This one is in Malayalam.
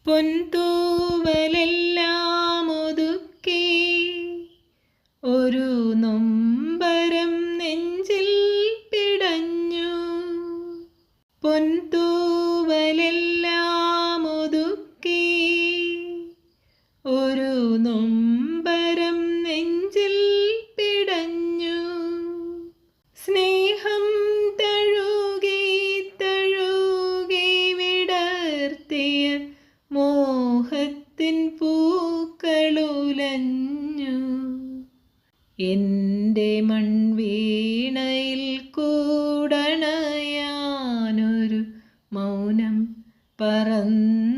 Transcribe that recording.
പൊൻതൂവലെല്ലാം ഒതുക്കി ഒരു നൊമ്പരം നെഞ്ചിൽ പിടഞ്ഞു. പൊൻതൂവലെല്ലാം ഒതുക്കി ഒരു നൊമ്പരം നെഞ്ചിൽ പിടഞ്ഞു. സ്നേഹം തഴുകി തഴുകി വിടർത്തിയ മോഹത്തിൻ പൂക്കളുലഞ്ഞു. എൻ്റെ മൺവീണയിൽ കൂടണയാനൊരു മൗനം പറന്നു